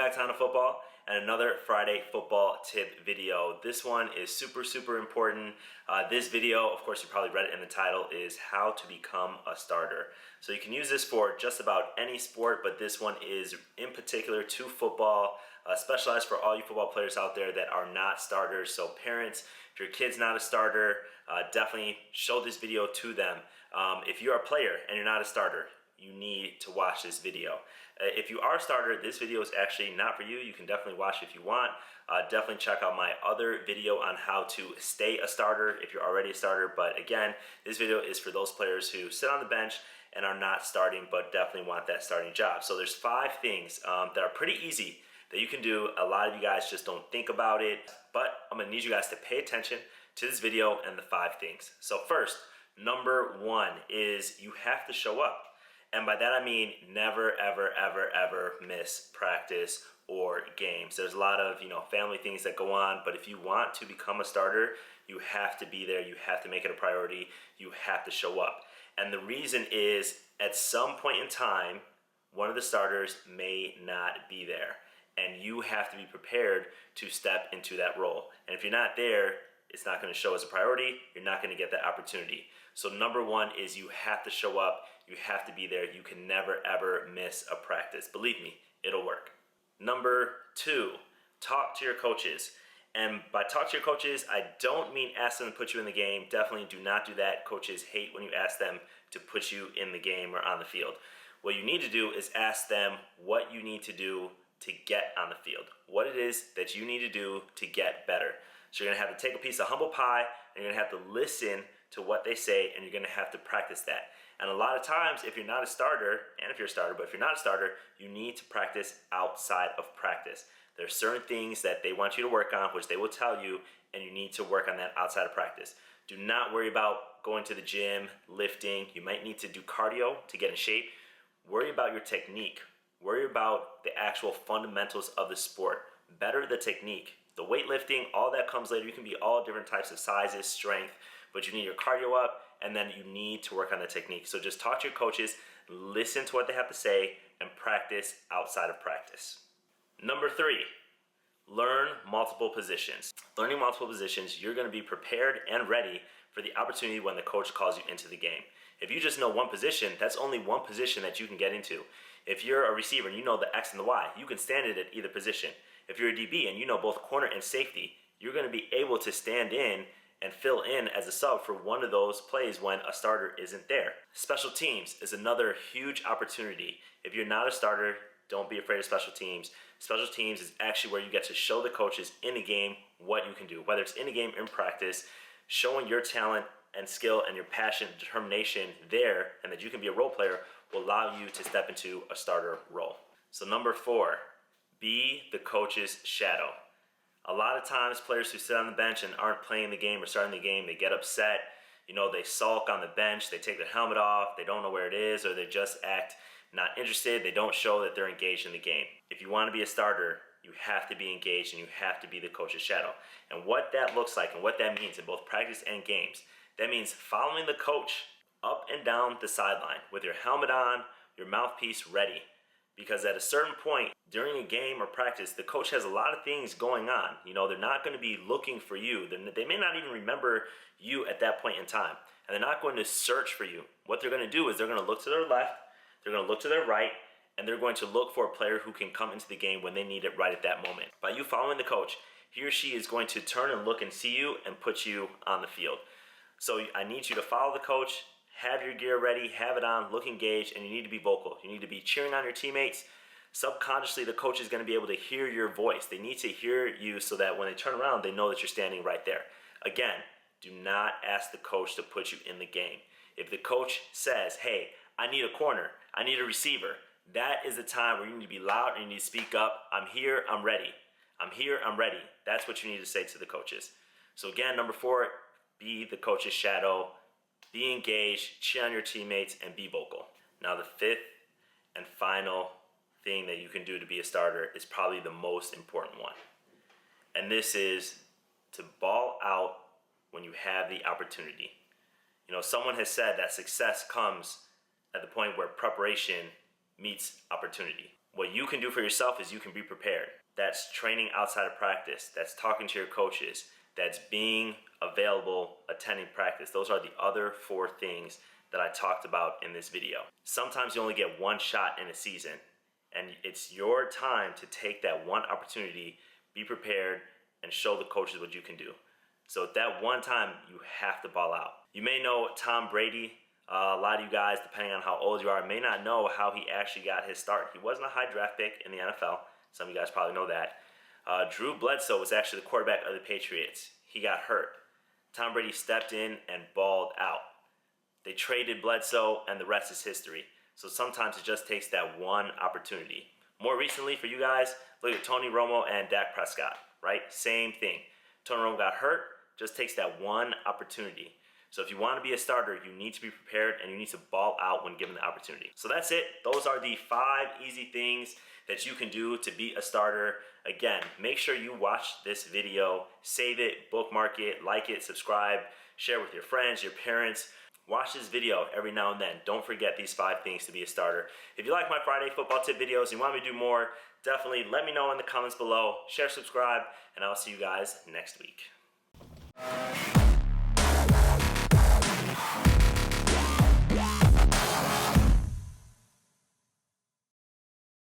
back to On to Football and another Friday football tip video. This one is super important. This video, of course you probably read it in the title, is how to become a starter. So you can use this for just about any sport, but this one is in particular to football, specialized for all you football players out there that are not starters. So parents, if your kid's not a starter, definitely show this video to them. If you're a player and you're not a starter, you need to watch this video. If you are a starter, this video is actually not for you. You can definitely watch it if you want. Definitely check out my other video on how to stay a starter if you're already a starter. But again, this video is for those players who sit on the bench and are not starting, but definitely want that starting job. So there's 5 things that are pretty easy that you can do. A lot of you guys just don't think about it, but I'm gonna need you guys to pay attention to this video and the 5 things. So first, number 1 is you have to show up. And by that I mean never, ever miss practice or games. There's a lot of family things that go on, but if you want to become a starter, you have to be there. You have to make it a priority. You have to show up. And the reason is, at some point in time, one of the starters may not be there, and you have to be prepared to step into that role. And if you're not there, it's not going to show as a priority. You're not going to get that opportunity. So number 1 is you have to show up. You have to be there. You can never, ever miss a practice. Believe me, it'll work. Number 2, talk to your coaches. And by talk to your coaches, I don't mean ask them to put you in the game. Definitely do not do that. Coaches hate when you ask them to put you in the game or on the field. What you need to do is ask them what you need to do to get on the field. What it is that you need to do to get better. So you're gonna have to take a piece of humble pie and you're gonna have to listen to what they say, and you're gonna have to practice that. And a lot of times, if you're not a starter, and if you're a starter, but if you're not a starter, you need to practice outside of practice. There are certain things that they want you to work on, which they will tell you, and you need to work on that outside of practice. Do not worry about going to the gym, lifting. You might need to do cardio to get in shape. Worry about your technique. Worry about the actual fundamentals of the sport. Better the technique. The weightlifting, all that comes later. You can be all different types of sizes, strength, but you need your cardio up, and then you need to work on the technique. So just talk to your coaches, listen to what they have to say, and practice outside of practice. Number 3, learn multiple positions. Learning multiple positions, you're gonna be prepared and ready for the opportunity when the coach calls you into the game. If you just know one position, that's only one position that you can get into. If you're a receiver and you know the X and the Y, you can stand it at either position. If you're a DB and you know both corner and safety, you're gonna be able to stand in and fill in as a sub for one of those plays when a starter isn't there. Special teams is another huge opportunity. If you're not a starter, don't be afraid of special teams. Special teams is actually where you get to show the coaches in the game what you can do, whether it's in the game, in practice, showing your talent and skill and your passion and determination there, and that you can be a role player, will allow you to step into a starter role. So number 4, be the coach's shadow. A lot of times players who sit on the bench and aren't playing the game or starting the game, they get upset. They sulk on the bench, they take their helmet off, they don't know where it is, or they just act not interested. They don't show that they're engaged in the game. If you want to be a starter, you have to be engaged and you have to be the coach's shadow. And what that looks like and what that means in both practice and games, that means following the coach up and down the sideline with your helmet on, your mouthpiece ready. Because at a certain point during a game or practice, the coach has a lot of things going on. They're not going to be looking for you. They may not even remember you at that point in time. And they're not going to search for you. What they're going to do is they're going to look to their left, they're going to look to their right, and they're going to look for a player who can come into the game when they need it right at that moment. By you following the coach, he or she is going to turn and look and see you and put you on the field. So I need you to follow the coach, have your gear ready, have it on, look engaged, and you need to be vocal. You need to be cheering on your teammates. Subconsciously, the coach is going to be able to hear your voice. They need to hear you so that when they turn around, they know that you're standing right there. Again, do not ask the coach to put you in the game. If the coach says, hey, I need a corner, I need a receiver, that is the time where you need to be loud and you need to speak up. I'm here, I'm ready. I'm here, I'm ready. That's what you need to say to the coaches. So again, number 4, be the coach's shadow. Be engaged, cheer on your teammates, and be vocal. Now the 5th and final thing that you can do to be a starter is probably the most important one. And this is to ball out when you have the opportunity. Someone has said that success comes at the point where preparation meets opportunity. What you can do for yourself is you can be prepared. That's training outside of practice. That's talking to your coaches. That's being available, attending practice. Those are the other 4 things that I talked about in this video. Sometimes you only get one shot in a season, and it's your time to take that one opportunity, be prepared, and show the coaches what you can do. So at that one time, you have to ball out. You may know Tom Brady. A lot of you guys, depending on how old you are, may not know how he actually got his start. He wasn't a high draft pick in the NFL. Some of you guys probably know that. Drew Bledsoe was actually the quarterback of the Patriots. He got hurt. Tom Brady stepped in and balled out. They traded Bledsoe, and the rest is history. So sometimes it just takes that one opportunity. More recently for you guys, look at Tony Romo and Dak Prescott, right? Same thing. Tony Romo got hurt, just takes that one opportunity. So if you want to be a starter, you need to be prepared and you need to ball out when given the opportunity. So that's it. Those are the 5 easy things that you can do to be a starter. Again, make sure you watch this video, save it, bookmark it, like it, subscribe, share with your friends, your parents. Watch this video every now and then. Don't forget these 5 things to be a starter. If you like my Friday football tip videos and you want me to do more, definitely let me know in the comments below. Share, subscribe, and I'll see you guys next week.